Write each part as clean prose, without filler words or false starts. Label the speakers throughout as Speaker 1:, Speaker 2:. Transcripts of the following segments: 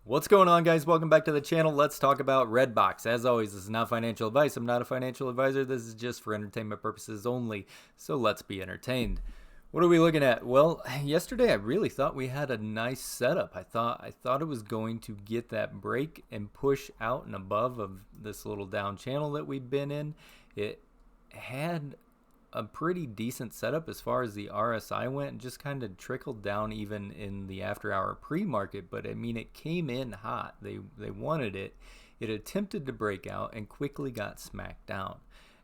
Speaker 1: What's going on, guys? Welcome back to the channel. Let's talk about Redbox. As always, this is not financial advice. I'm not a financial advisor. This is just for entertainment purposes only. So let's be entertained. What are we looking at? Well, yesterday I really thought we had a nice setup. I thought it was going to get that break and push out and above of this little down channel that we've been in. It had a pretty decent setup as far as the RSI went, and just kind of trickled down even in the after hour pre-market. But I mean, it came in hot. They wanted it. It attempted to break out and quickly got smacked down.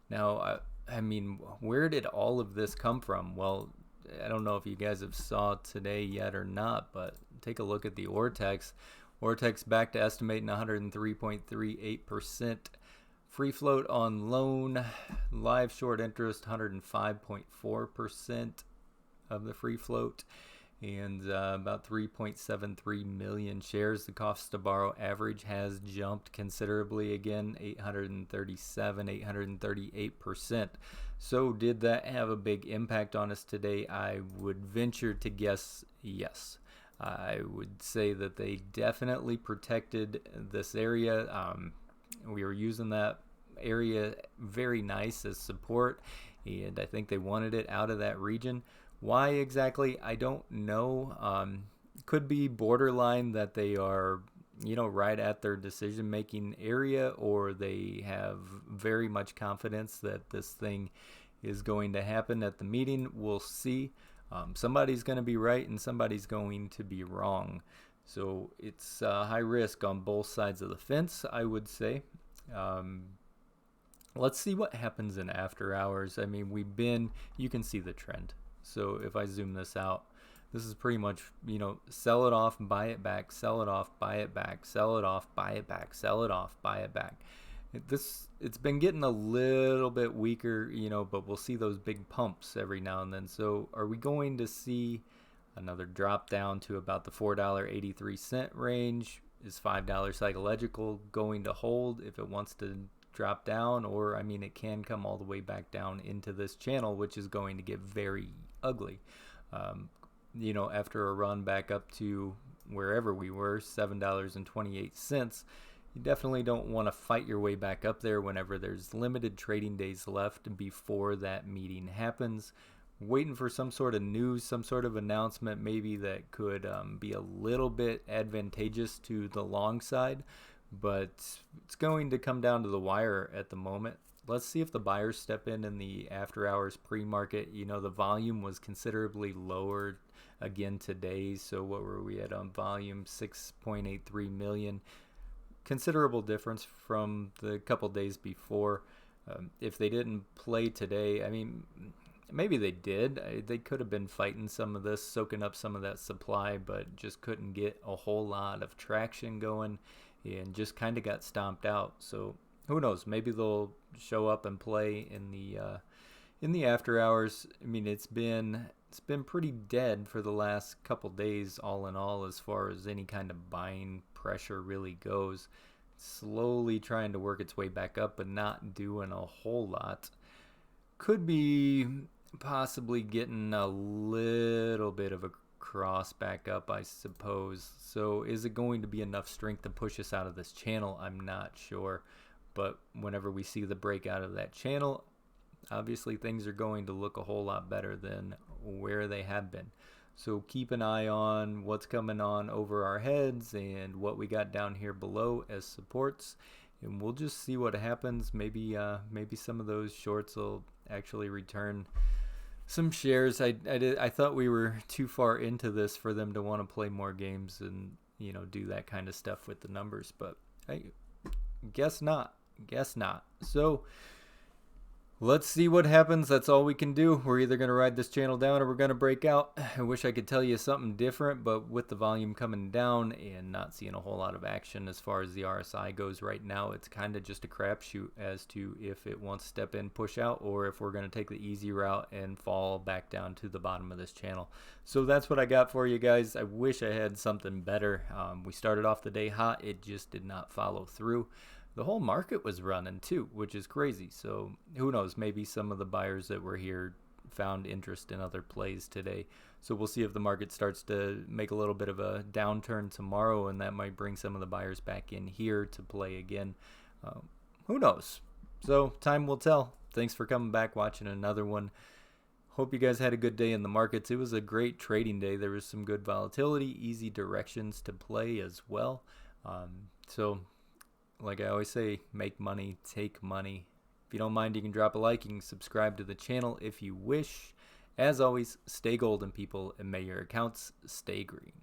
Speaker 1: Now, I mean, where did all of this come from? Well, I don't know if you guys have saw today yet or not, but take a look at the ortex. Ortex back to estimating 103.38%. Free float on loan, live short interest 105.4% of the free float, and about 3.73 million shares. The cost to borrow average has jumped considerably again, 838%. So did that have a big impact on us today? I would venture to guess yes. I would say that they definitely protected this area. We were using that area very nice as support, and I think they wanted it out of that region. Why exactly, I don't know. Could be borderline that they are, right at their decision making area, or they have very much confidence that this thing is going to happen at the meeting. We'll see. Somebody's going to be right and somebody's going to be wrong. So it's high risk on both sides of the fence, I would say. Let's see what happens in after hours. I mean, you can see the trend. So if I zoom this out, this is pretty much, sell it off, buy it back, sell it off, buy it back, sell it off, buy it back, sell it off, buy it back. It's been getting a little bit weaker, but we'll see those big pumps every now and then. So are we going to see another drop down to about the $4.83 range? Is $5 psychological going to hold if it wants to drop down? Or, I mean, it can come all the way back down into this channel, which is going to get very ugly. After a run back up to wherever we were, $7.28, you definitely don't want to fight your way back up there whenever there's limited trading days left before that meeting happens. Waiting for some sort of news, some sort of announcement maybe that could be a little bit advantageous to the long side, but it's going to come down to the wire at the moment. Let's see if the buyers step in the after hours pre-market. The volume was considerably lower again today. So what were we at on volume? 6.83 million. Considerable difference from the couple days before. If they didn't play today, I mean, maybe they did. They could have been fighting some of this, soaking up some of that supply, but just couldn't get a whole lot of traction going and just kind of got stomped out. So who knows? Maybe they'll show up and play in the after hours. I mean, it's been pretty dead for the last couple days, all in all, as far as any kind of buying pressure really goes. Slowly trying to work its way back up, but not doing a whole lot. Could be possibly getting a little bit of a cross back up, I suppose. So is it going to be enough strength to push us out of this channel? I'm not sure. But whenever we see the breakout of that channel, obviously things are going to look a whole lot better than where they have been. So keep an eye on what's coming on over our heads and what we got down here below as supports, and we'll just see what happens. Maybe some of those shorts will actually return some shares. I thought we were too far into this for them to want to play more games and do that kind of stuff with the numbers, but I guess not. So let's see what happens. That's all we can do. We're either going to ride this channel down or we're going to break out. I wish I could tell you something different, but with the volume coming down and not seeing a whole lot of action as far as the RSI goes right now, it's kind of just a crapshoot as to if it wants to step in, push out, or if we're going to take the easy route and fall back down to the bottom of this channel. So that's what I got for you guys. I wish I had something better. We started off the day hot. It just did not follow through. The whole market was running too, which is crazy. So who knows, maybe some of the buyers that were here found interest in other plays today. So we'll see if the market starts to make a little bit of a downturn tomorrow, and that might bring some of the buyers back in here to play again. Who knows? So time will tell. Thanks for coming back, watching another one. Hope you guys had a good day in the markets. It was a great trading day. There was some good volatility, easy directions to play as well. So like I always say, make money, take money. If you don't mind, you can drop a like. You can subscribe to the channel if you wish. As always, stay golden, people, and may your accounts stay green.